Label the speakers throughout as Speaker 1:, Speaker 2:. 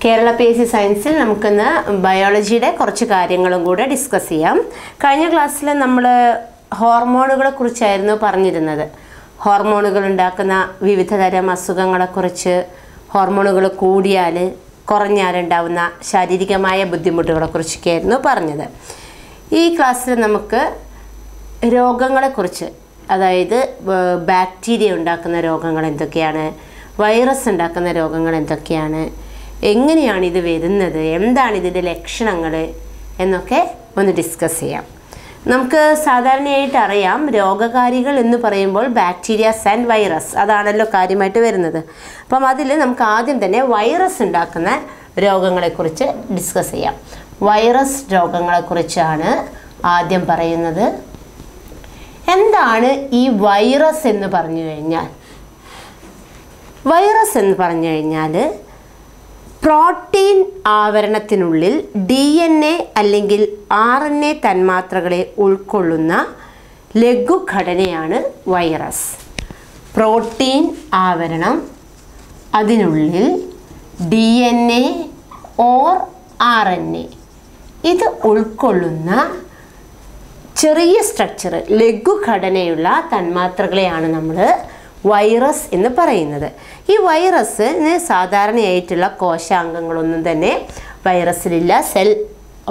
Speaker 1: Kerala PSC സയൻസിൽ നമുക്കിന്ന് ബയോളജിയുടെ കുറച്ച് കാര്യങ്ങളും കൂടെ ഡിസ്കസ് ചെയ്യാം. കഴിഞ്ഞ ക്ലാസ്സിൽ നമ്മൾ ഹോർമോണുകളെ കുറിച്ചായിരുന്നു പറഞ്ഞിരുന്നത്. ഹോർമോണുകൾ ഉണ്ടാക്കുന്ന വിവിധ തരം അസുഖങ്ങളെക്കുറിച്ച്, ഹോർമോണുകൾ കൂടിയാൽ കുറഞ്ഞാൽ ഉണ്ടാവുന്ന ശാരീരികമായ ബുദ്ധിമുട്ടുകളെക്കുറിച്ചൊക്കെയായിരുന്നു പറഞ്ഞത്. ഈ ക്ലാസ്സിൽ നമുക്ക് രോഗങ്ങളെക്കുറിച്ച്, അതായത് ബാക്ടീരിയ ഉണ്ടാക്കുന്ന രോഗങ്ങൾ എന്തൊക്കെയാണ്, വൈറസ് ഉണ്ടാക്കുന്ന രോഗങ്ങൾ എന്തൊക്കെയാണ്, എങ്ങനെയാണ് ഇത് വരുന്നത്, എന്താണ് ഇതിൻ്റെ ലക്ഷണങ്ങൾ എന്നൊക്കെ ഒന്ന് ഡിസ്കസ് ചെയ്യാം. നമുക്ക് സാധാരണയായിട്ട് അറിയാം, രോഗകാരികൾ എന്ന് പറയുമ്പോൾ ബാക്ടീരിയാസ് ആൻഡ് വൈറസ്, അതാണല്ലോ കാര്യമായിട്ട് വരുന്നത്. അപ്പം അതിൽ നമുക്ക് ആദ്യം തന്നെ വൈറസ് ഉണ്ടാക്കുന്ന രോഗങ്ങളെക്കുറിച്ച് ഡിസ്കസ് ചെയ്യാം. വൈറസ് രോഗങ്ങളെക്കുറിച്ചാണ് ആദ്യം പറയുന്നത്. എന്താണ് ഈ വൈറസ് എന്ന് പറഞ്ഞു കഴിഞ്ഞാൽ? വൈറസ് എന്ന് പറഞ്ഞു കഴിഞ്ഞാൽ പ്രോട്ടീൻ ആവരണത്തിനുള്ളിൽ DNA അല്ലെങ്കിൽ RNA തന്മാത്രകളെ ഉൾക്കൊള്ളുന്ന ലഘുഘടനയാണ് വൈറസ്. പ്രോട്ടീൻ ആവരണം, അതിനുള്ളിൽ DNA ഓർ RNA ഇത് ഉൾക്കൊള്ളുന്ന ചെറിയ സ്ട്രക്ചർ, ലഘുഘടനയുള്ള തന്മാത്രകളെയാണ് നമ്മൾ വൈറസ് എന്ന് പറയുന്നത്. ഈ വൈറസിന് സാധാരണയായിട്ടുള്ള കോശാംഗങ്ങളൊന്നും തന്നെ വൈറസിലില്ല, സെൽ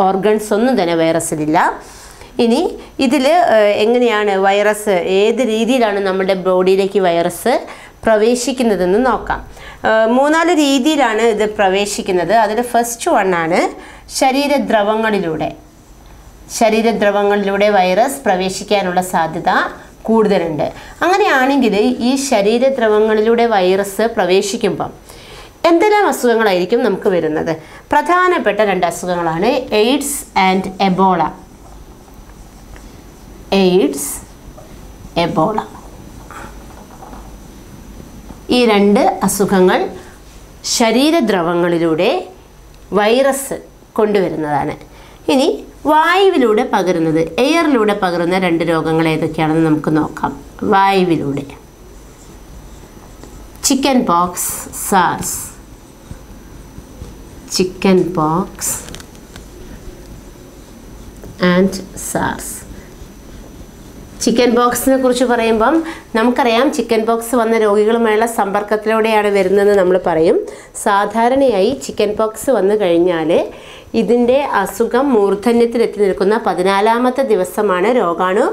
Speaker 1: ഓർഗൻസ് ഒന്നും തന്നെ വൈറസിലില്ല. ഇനി ഇതിൽ എങ്ങനെയാണ് വൈറസ്, ഏത് രീതിയിലാണ് നമ്മുടെ ബോഡിയിലേക്ക് വൈറസ് പ്രവേശിക്കുന്നതെന്ന് നോക്കാം. 3-4 രീതിയിലാണ് ഇത് പ്രവേശിക്കുന്നത്. അതിൽ ഫസ്റ്റ് വണ്ണാണ് ശരീരദ്രവങ്ങളിലൂടെ. ശരീരദ്രവങ്ങളിലൂടെ വൈറസ് പ്രവേശിക്കാനുള്ള സാധ്യത കൂടുതലുണ്ട്. അങ്ങനെയാണെങ്കിൽ ഈ ശരീരദ്രവങ്ങളിലൂടെ വൈറസ് പ്രവേശിക്കുമ്പം എന്തെല്ലാം അസുഖങ്ങളായിരിക്കും നമുക്ക് വരുന്നത്? പ്രധാനപ്പെട്ട 2 അസുഖങ്ങളാണ് AIDS and Ebola. AIDS, Ebola, ഈ 2 അസുഖങ്ങൾ ശരീരദ്രവങ്ങളിലൂടെ വൈറസ് കൊണ്ടുവരുന്നതാണ്. ഇനി വായുവിലൂടെ പകരുന്നത്, എയറിലൂടെ പകരുന്ന 2 രോഗങ്ങൾ ഏതൊക്കെയാണെന്ന് നമുക്ക് നോക്കാം. വായുവിലൂടെ chickenpox, SARS. Chickenpox and SARS. ചിക്കൻ പോക്സിനെ കുറിച്ച് പറയുമ്പം നമുക്കറിയാം, ചിക്കൻ പോക്സ് വന്ന രോഗികളുമായുള്ള സമ്പർക്കത്തിലൂടെയാണ് വരുന്നതെന്ന് നമ്മൾ പറയും. സാധാരണയായി ചിക്കൻ പോക്സ് വന്നു കഴിഞ്ഞാൽ ഇതിൻ്റെ അസുഖം മൂർധന്യത്തിലെത്തി നിൽക്കുന്ന 14-ാമത്തെ ദിവസമാണ് രോഗാണു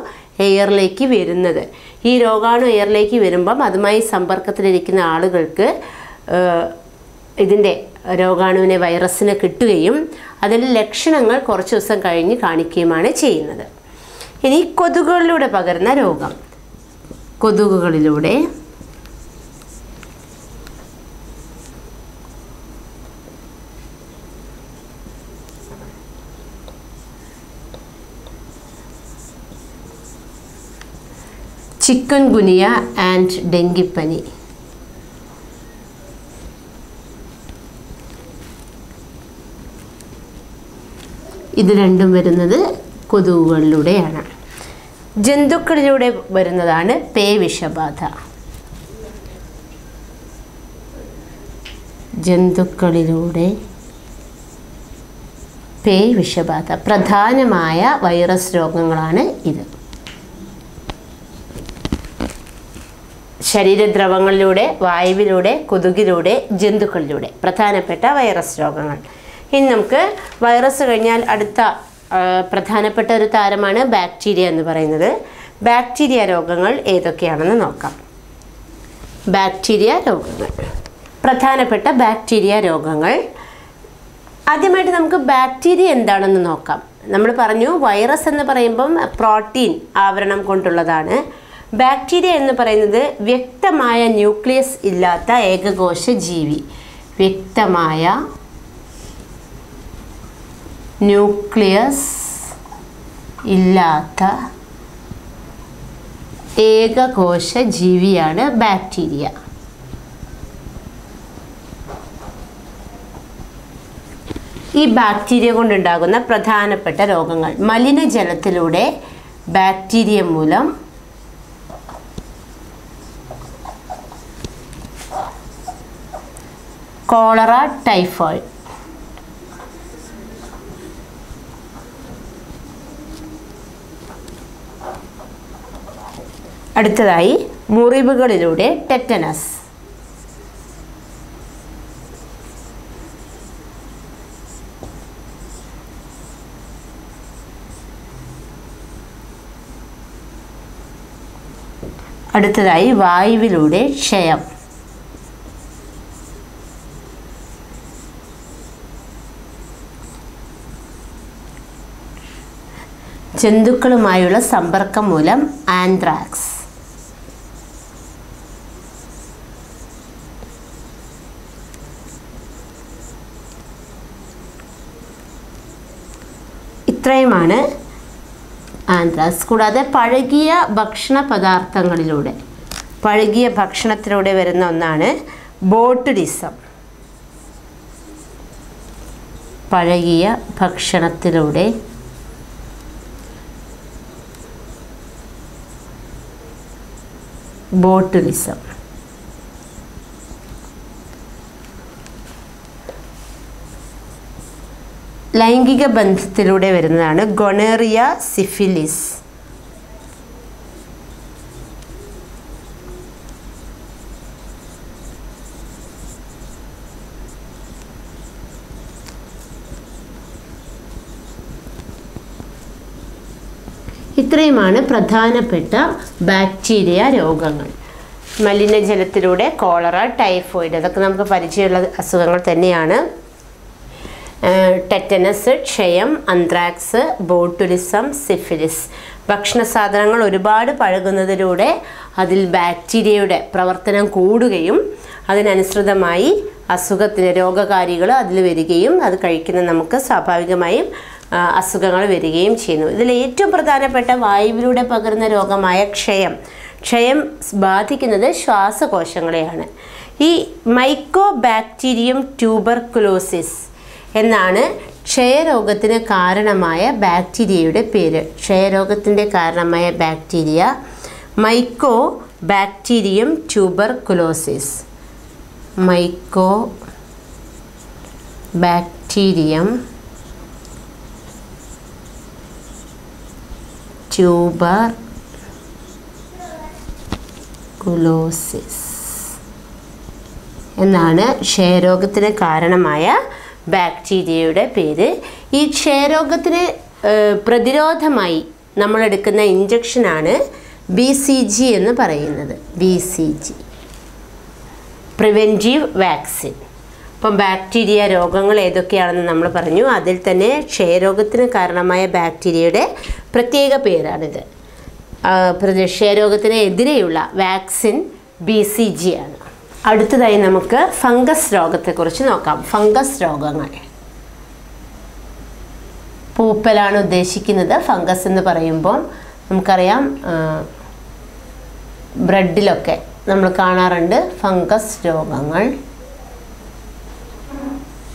Speaker 1: എയറിലേക്ക് വരുന്നത്. ഈ രോഗാണു എയറിലേക്ക് വരുമ്പം അതുമായി സമ്പർക്കത്തിലിരിക്കുന്ന ആളുകൾക്ക് ഇതിൻ്റെ രോഗാണുവിനെ, വൈറസിനെ കിട്ടുകയും അതിൻ്റെ ലക്ഷണങ്ങൾ കുറച്ച് ദിവസം കഴിഞ്ഞ് കാണിക്കുകയുമാണ് ചെയ്യുന്നത്. ഇനി കൊതുകുകളിലൂടെ പകരുന്ന രോഗം. കൊതുകുകളിലൂടെ ചിക്കൻ ഗുനിയ ആൻഡ് ഡെങ്കിപ്പനി. ഇത് രണ്ടും വരുന്നത് കൊതുകുകളിലൂടെയാണ്. ജന്തുക്കളിലൂടെ വരുന്നതാണ് പേവിഷബാധ. ജന്തുക്കളിലൂടെ പേവിഷബാധ. പ്രധാനമായ വൈറസ് രോഗങ്ങളാണ് ഇത്. ശരീരദ്രവങ്ങളിലൂടെ, വായുവിലൂടെ, കൊതുകിലൂടെ, ജന്തുക്കളിലൂടെ പ്രധാനപ്പെട്ട വൈറസ് രോഗങ്ങൾ. ഇനി നമുക്ക് വൈറസ് കഴിഞ്ഞാൽ അടുത്ത പ്രധാനപ്പെട്ട ഒരു താരമാണ് ബാക്ടീരിയ എന്ന് പറയുന്നത്. ബാക്ടീരിയ രോഗങ്ങൾ ഏതൊക്കെയാണെന്ന് നോക്കാം. ബാക്ടീരിയ രോഗങ്ങൾ, പ്രധാനപ്പെട്ട ബാക്ടീരിയ രോഗങ്ങൾ. ആദ്യമായിട്ട് നമുക്ക് ബാക്ടീരിയ എന്താണെന്ന് നോക്കാം. നമ്മൾ പറഞ്ഞു വൈറസ് എന്ന് പറയുമ്പം പ്രോട്ടീൻ ആവരണം കൊണ്ടുള്ളതാണ്. ബാക്ടീരിയ എന്ന് പറയുന്നത് വ്യക്തമായ ന്യൂക്ലിയസ് ഇല്ലാത്ത ഏകകോശ ജീവി. വ്യക്തമായ ന്യൂക്ലിയസ് ഇല്ലാത്ത ഏകകോശ ജീവിയാണ് ബാക്ടീരിയ. ഈ ബാക്ടീരിയ കൊണ്ടുണ്ടാകുന്ന പ്രധാനപ്പെട്ട രോഗങ്ങൾ: മലിനജലത്തിലൂടെ ബാക്ടീരിയ മൂലം cholera, typhoid. അടുത്തതായി മുറിവുകളിലൂടെ ടെറ്റനസ്. അടുത്തതായി വായുവിലൂടെ ക്ഷയം. ജന്തുക്കളുമായുള്ള സമ്പർക്കം മൂലം ആന്ത്രാക്സ്. ഇത്രയുമാണ് ആന്ത്രാക്സ്. കൂടാതെ പഴകിയ ഭക്ഷണ പദാർത്ഥങ്ങളിലൂടെ, പഴകിയ ഭക്ഷണത്തിലൂടെ വരുന്ന ഒന്നാണ് ബോട്ടുലിസം. പഴകിയ ഭക്ഷണത്തിലൂടെ ബോട്ടുലിസം. ലൈംഗിക ബന്ധത്തിലൂടെ വരുന്നതാണ് ഗൊണേറിയ, സിഫിലിസ്. ഇത്രയുമാണ് പ്രധാനപ്പെട്ട ബാക്ടീരിയ രോഗങ്ങൾ. മലിനജലത്തിലൂടെ കോളറ, ടൈഫോയിഡ്, അതൊക്കെ നമുക്ക് പരിചയമുള്ള അസുഖങ്ങൾ തന്നെയാണ്. ടെറ്റനസ്, ക്ഷയം, അന്ത്രാക്സ്, ബോട്ടുലിസം, സിഫിലിസ്. ഭക്ഷണ സാധനങ്ങൾ ഒരുപാട് പഴകുന്നതിലൂടെ അതിൽ ബാക്ടീരിയയുടെ പ്രവർത്തനം കൂടുകയും അതിനനുസൃതമായി അസുഖത്തിന് രോഗകാരികൾ അതിൽ വരികയും അത് കഴിക്കുന്ന നമുക്ക് സ്വാഭാവികമായും അസുഖങ്ങൾ വരികയും ചെയ്യുന്നു. ഇതിൽ ഏറ്റവും പ്രധാനപ്പെട്ട വായുവിലൂടെ പകരുന്ന രോഗമായ ക്ഷയം ബാധിക്കുന്നത് ശ്വാസകോശങ്ങളെയാണ്. ഈ മൈക്കോബാക്ടീരിയം ട്യൂബർകുലോസിസ് എന്നാണ് ക്ഷയരോഗത്തിന് കാരണമായ ബാക്ടീരിയയുടെ പേര്. ക്ഷയരോഗത്തിൻ്റെ കാരണമായ bacteria mycobacterium tuberculosis. Mycobacterium tuberculosis എന്നാണ് ക്ഷയരോഗത്തിന് കാരണമായ ബാക്ടീരിയയുടെ പേര്. ഈ ക്ഷയരോഗത്തിന് പ്രതിരോധമായി നമ്മളെടുക്കുന്ന ഇഞ്ചക്ഷനാണ് BCG എന്ന് പറയുന്നത്. BCG, preventive vaccine. അപ്പം ബാക്ടീരിയ രോഗങ്ങൾ ഏതൊക്കെയാണെന്ന് നമ്മൾ പറഞ്ഞു. അതിൽ തന്നെ ക്ഷയരോഗത്തിന് കാരണമായ ബാക്ടീരിയയുടെ പ്രത്യേക പേരാണിത്. ക്ഷയരോഗത്തിന് എതിരെയുള്ള വാക്സിൻ BCG ആണ്. അടുത്തതായി നമുക്ക് ഫംഗസ് രോഗത്തെക്കുറിച്ച് നോക്കാം. ഫംഗസ് രോഗങ്ങൾ. പൂപ്പലാണ് ഉദ്ദേശിക്കുന്നത്. ഫംഗസ് എന്ന് പറയുമ്പോൾ നമുക്കറിയാം ബ്രെഡിലൊക്കെ നമ്മൾ കാണാറുണ്ട് ഫംഗസ് രോഗങ്ങൾ.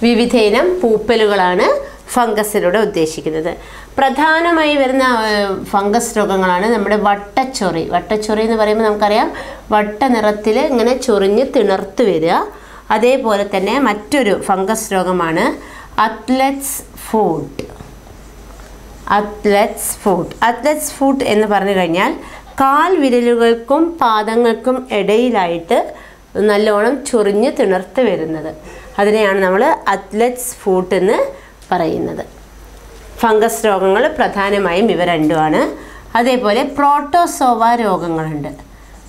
Speaker 1: വിവിധയിനം പൂപ്പലുകളാണ് ഫംഗസിലൂടെ ഉദ്ദേശിക്കുന്നത്. പ്രധാനമായി വരുന്ന ഫംഗസ് രോഗങ്ങളാണ് നമ്മുടെ വട്ടച്ചൊറി. വട്ടച്ചൊറി എന്ന് പറയുമ്പോൾ നമുക്കറിയാം വട്ട നിറത്തിൽ ഇങ്ങനെ ചൊറിഞ്ഞ് തിണർത്ത് വരിക. അതേപോലെ തന്നെ മറ്റൊരു ഫംഗസ് രോഗമാണ് അത്ലറ്റ്സ് ഫുട്ട്. അത്ലറ്റ്സ് ഫുട്ട് എന്ന് പറഞ്ഞു കഴിഞ്ഞാൽ കാൽ വിരലുകൾക്കും പാദങ്ങൾക്കും ഇടയിലായിട്ട് നല്ലോണം ചൊറിഞ്ഞ് തിണർത്ത് വരുന്നത്. അതിനെയാണ് നമ്മൾ അത്ലറ്റ്സ് ഫുട്ട് എന്ന് പറയുന്നത്. ഫംഗസ് രോഗങ്ങൾ പ്രധാനമായും ഇവ രണ്ടുമാണ്. അതേപോലെ പ്രോട്ടോസോവ രോഗങ്ങളുണ്ട്.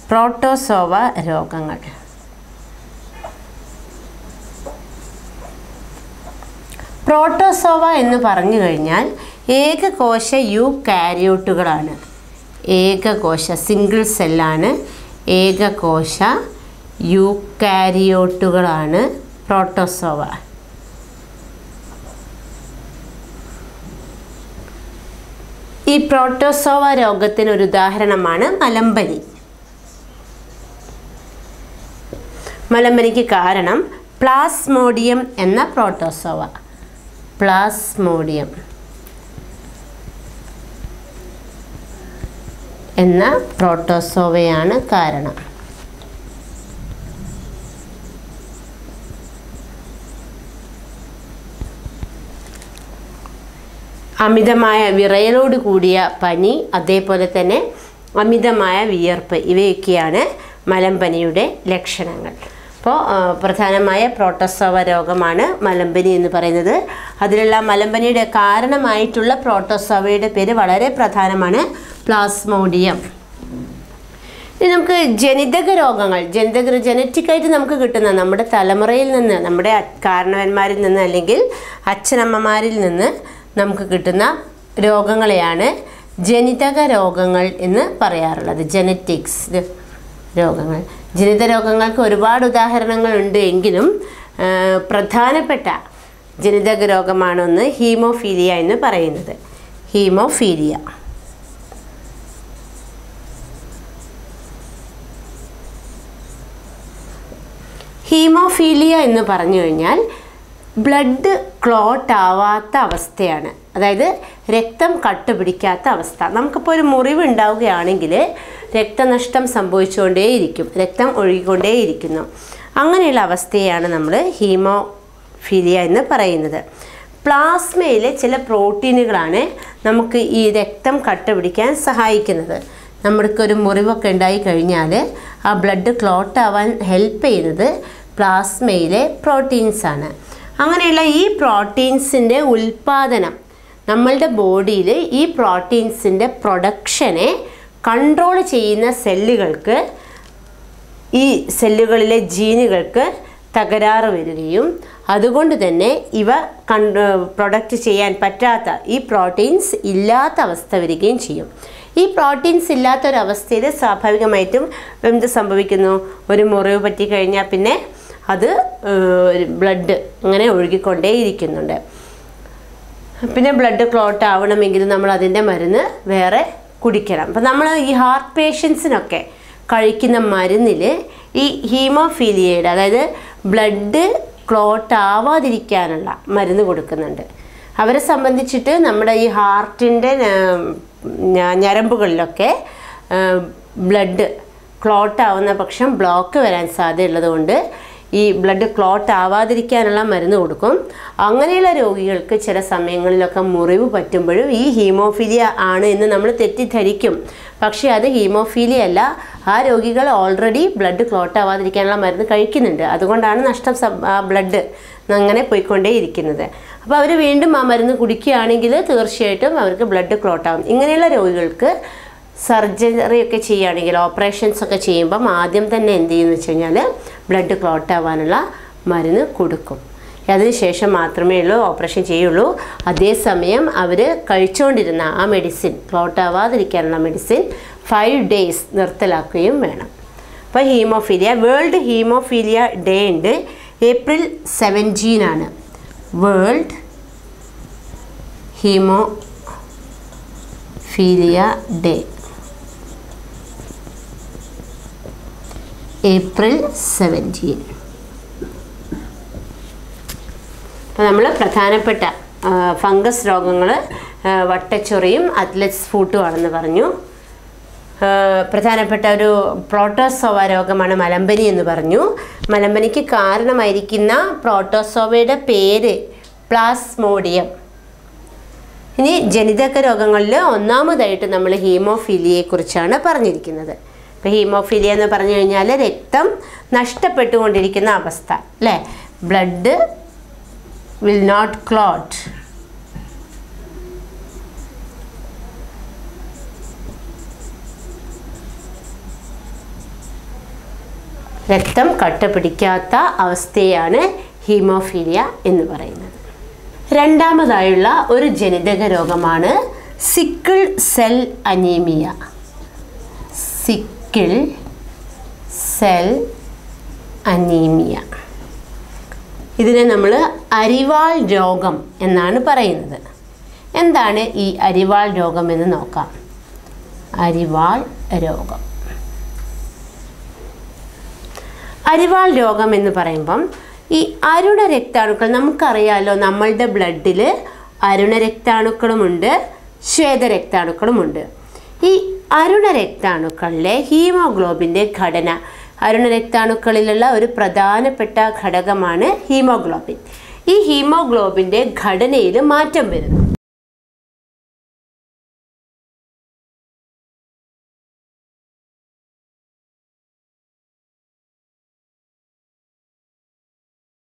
Speaker 1: പ്രോട്ടോസോവ രോഗങ്ങൾ. പ്രോട്ടോസോവ എന്ന് പറഞ്ഞു കഴിഞ്ഞാൽ ഏകകോശ യൂകാരിയോട്ടുകളാണ്. ഏകകോശ സിംഗിൾ സെല്ലാണ്. ഏകകോശ യൂകാരിയോട്ടുകളാണ് പ്രോട്ടോസോവ. ഈ പ്രോട്ടോസോവ രോഗത്തിന് ഒരു ഉദാഹരണമാണ് മലമ്പനി. മലമ്പനിക്ക് കാരണം പ്ലാസ്മോഡിയം എന്ന പ്രോട്ടോസോവ. പ്ലാസ്മോഡിയം എന്ന പ്രോട്ടോസോവയാണ് കാരണം. അമിതമായ വിറയലോട് കൂടിയ പനി, അതേപോലെ തന്നെ അമിതമായ വിയർപ്പ് ഇവയൊക്കെയാണ് മലമ്പനിയുടെ ലക്ഷണങ്ങൾ. അപ്പോൾ പ്രധാനമായ പ്രോട്ടോസോവ രോഗമാണ് മലമ്പനി എന്ന് പറയുന്നത്. അതിലുള്ള മലമ്പനിയുടെ കാരണമായിട്ടുള്ള പ്രോട്ടോസോവയുടെ പേര് വളരെ പ്രധാനമാണ്, പ്ലാസ്മോഡിയം. ഇനി നമുക്ക് ജനിതക രോഗങ്ങൾ, ജനറ്റിക്കായിട്ട് നമുക്ക് കിട്ടുന്ന നമ്മുടെ തലമുറയിൽ നിന്ന്, നമ്മുടെ കാരണവന്മാരിൽ നിന്ന് അല്ലെങ്കിൽ അച്ഛനമ്മമാരിൽ നിന്ന് നമുക്ക് കിട്ടുന്ന രോഗങ്ങളെയാണ് ജനിതക രോഗങ്ങൾ എന്ന് പറയാറുള്ളത്. ജനറ്റിക്സ് രോഗങ്ങൾ. ജനിതക രോഗങ്ങൾക്ക് ഒരുപാട് ഉദാഹരണങ്ങളുണ്ട് എങ്കിലും പ്രധാനപ്പെട്ട ജനിതക രോഗമാണൊന്ന് ഹീമോഫീലിയ എന്ന് പറയുന്നത്. ഹീമോഫീലിയ. ഹീമോഫീലിയ എന്ന് പറഞ്ഞു കഴിഞ്ഞാൽ ബ്ലഡ് ക്ലോട്ട് ആവാത്ത അവസ്ഥയാണ്. അതായത് രക്തം കട്ടുപിടിക്കാത്ത അവസ്ഥ. നമുക്കിപ്പോൾ ഒരു മുറിവ് ഉണ്ടാവുകയാണെങ്കിൽ രക്തനഷ്ടം സംഭവിച്ചുകൊണ്ടേയിരിക്കും, രക്തം ഒഴുകിക്കൊണ്ടേയിരിക്കുന്നു. അങ്ങനെയുള്ള അവസ്ഥയാണ് നമ്മൾ ഹീമോഫീലിയ എന്ന് പറയുന്നത്. പ്ലാസ്മയിലെ ചില പ്രോട്ടീനുകളാണ് നമുക്ക് ഈ രക്തം കട്ടുപിടിക്കാൻ സഹായിക്കുന്നത്. നമ്മൾക്കൊരു മുറിവൊക്കെ ഉണ്ടായി കഴിഞ്ഞാൽ ആ ബ്ലഡ് ക്ലോട്ട് ആവാൻ ഹെൽപ്പ് ചെയ്യുന്നത് പ്ലാസ്മയിലെ പ്രോട്ടീൻസാണ്. അങ്ങനെയുള്ള ഈ പ്രോട്ടീൻസിൻ്റെ ഉൽപ്പാദനം, നമ്മളുടെ ബോഡിയിൽ ഈ പ്രോട്ടീൻസിൻ്റെ പ്രൊഡക്ഷനെ കൺട്രോൾ ചെയ്യുന്ന സെല്ലുകൾക്ക്, ഈ സെല്ലുകളിലെ ജീനുകൾക്ക് തകരാറ് വരികയും അതുകൊണ്ട് തന്നെ ഇവ പ്രൊഡക്റ്റ് ചെയ്യാൻ പറ്റാത്ത, ഈ പ്രോട്ടീൻസ് ഇല്ലാത്ത അവസ്ഥ വരികയും ചെയ്യും. ഈ പ്രോട്ടീൻസ് ഇല്ലാത്തൊരവസ്ഥയിൽ സ്വാഭാവികമായിട്ടും എന്ത് സംഭവിക്കുന്നു? ഒരു മുറിവ് പറ്റിക്കഴിഞ്ഞാൽ പിന്നെ അത് ബ്ലഡ് ഇങ്ങനെ ഒഴുകിക്കൊണ്ടേയിരിക്കുന്നുണ്ട്. പിന്നെ ബ്ലഡ് ക്ലോട്ട് ആവണമെങ്കിൽ നമ്മൾ അതിൻ്റെ മരുന്ന് വേറെ കുടിക്കണം. അപ്പം നമ്മൾ ഈ ഹാർട്ട് പേഷ്യൻസിനൊക്കെ കഴിക്കുന്ന മരുന്നിൽ ഈ ഹീമോഫീലിയയുടെ, അതായത് ബ്ലഡ് ക്ലോട്ട് ആവാതിരിക്കാനുള്ള മരുന്ന് കൊടുക്കുന്നുണ്ട്. അവരെ സംബന്ധിച്ചിട്ട് നമ്മുടെ ഈ ഹാർട്ടിൻ്റെ ഞരമ്പുകളിലൊക്കെ ബ്ലഡ് ക്ലോട്ട് ആവുന്ന പക്ഷം ബ്ലോക്ക് വരാൻ സാധ്യതയുള്ളത് കൊണ്ട് ഈ ബ്ലഡ് ക്ലോട്ട് ആവാതിരിക്കാനുള്ള മരുന്ന് കൊടുക്കും. അങ്ങനെയുള്ള രോഗികൾക്ക് ചില സമയങ്ങളിലൊക്കെ മുറിവ് പറ്റുമ്പോഴും ഈ ഹീമോഫീലിയ ആണ് എന്ന് നമ്മൾ തെറ്റിദ്ധരിക്കും. പക്ഷേ അത് ഹീമോഫീലിയ അല്ല. ആ രോഗികൾ ഓൾറെഡി ബ്ലഡ് ക്ലോട്ട് ആവാതിരിക്കാനുള്ള മരുന്ന് കഴിക്കുന്നുണ്ട്. അതുകൊണ്ടാണ് ബ്ലഡ് അങ്ങനെ പോയിക്കൊണ്ടേയിരിക്കുന്നത്. അപ്പോൾ അവർ വീണ്ടും ആ മരുന്ന് കുടിക്കുകയാണെങ്കിൽ തീർച്ചയായിട്ടും അവർക്ക് ബ്ലഡ് ക്ലോട്ട് ആവും. ഇങ്ങനെയുള്ള രോഗികൾക്ക് സർജറി ഒക്കെ ചെയ്യുകയാണെങ്കിൽ, ഓപ്പറേഷൻസ് ഒക്കെ ചെയ്യുമ്പം ആദ്യം തന്നെ എന്ത് ചെയ്യുമെന്ന് വെച്ച് കഴിഞ്ഞാൽ ബ്ലഡ് ക്ലോട്ട് ആവാനുള്ള മരുന്ന് കൊടുക്കും. അതിനുശേഷം മാത്രമേ ഓപ്പറേഷൻ ചെയ്യുള്ളൂ. അതേസമയം അവർ കഴിച്ചുകൊണ്ടിരുന്ന ആ മെഡിസിൻ, ക്ലോട്ട് ആവാതിരിക്കാനുള്ള മെഡിസിൻ 5 days നിർത്തലാക്കുകയും വേണം. അപ്പോൾ ഹീമോഫീലിയ, വേൾഡ് ഹീമോഫീലിയ ഡേ ഉണ്ട്. April 17 ആണ് വേൾഡ് ഹീമോഫീലിയ ഡേ. April 17. അപ്പോൾ നമ്മൾ പ്രധാനപ്പെട്ട ഫംഗസ് രോഗങ്ങൾ വട്ടച്ചൊറിയും അത്ലറ്റ്സ് ഫൂട്ടും ആണെന്ന് പറഞ്ഞു. പ്രധാനപ്പെട്ട ഒരു പ്രോട്ടോസോവ രോഗമാണ് മലമ്പനി എന്ന് പറഞ്ഞു. മലമ്പനിക്ക് കാരണമായിരിക്കുന്ന പ്രോട്ടോസോവയുടെ പേര് പ്ലാസ്മോഡിയം. ഇനി ജനിതക രോഗങ്ങളിൽ ഒന്നാമതായിട്ട് നമ്മൾ ഹീമോഫീലിയയെക്കുറിച്ചാണ് പറഞ്ഞിരിക്കുന്നത്. ഇപ്പോൾ ഹീമോഫീലിയ എന്ന് പറഞ്ഞു കഴിഞ്ഞാൽ രക്തം നഷ്ടപ്പെട്ടുകൊണ്ടിരിക്കുന്ന അവസ്ഥ, അല്ലേ? Blood will not clot. രക്തം കട്ടപിടിക്കാത്ത അവസ്ഥയാണ് ഹീമോഫീലിയ എന്ന് പറയുന്നത്. രണ്ടാമതായുള്ള ഒരു ജനിതക രോഗമാണ് sickle cell anaemia. Sickle cell anaemia. ഇതിനെ നമ്മൾ അരിവാൾ രോഗം എന്നാണ് പറയുന്നത്. എന്താണ് ഈ അരിവാൾ രോഗം എന്ന് നോക്കാം. അരിവാൾ രോഗം. അരിവാൾ രോഗം എന്ന് പറയുമ്പം ഈ അരുണ രക്താണുക്കൾ, നമുക്കറിയാമല്ലോ നമ്മളുടെ ബ്ലഡിൽ അരുണ രക്താണുക്കളുമുണ്ട്, ശ്വേതരക്താണുക്കളുമുണ്ട്. ഈ അരുണ രക്താണുക്കളിലെ ഹീമോഗ്ലോബിൻ്റെ ഘടന, അരുണ രക്താണുക്കളിലുള്ള ഒരു പ്രധാനപ്പെട്ട ഘടകമാണ് ഹീമോഗ്ലോബിൻ. ഈ ഹീമോഗ്ലോബിൻ്റെ ഘടനയിൽ മാറ്റം വരുന്നു.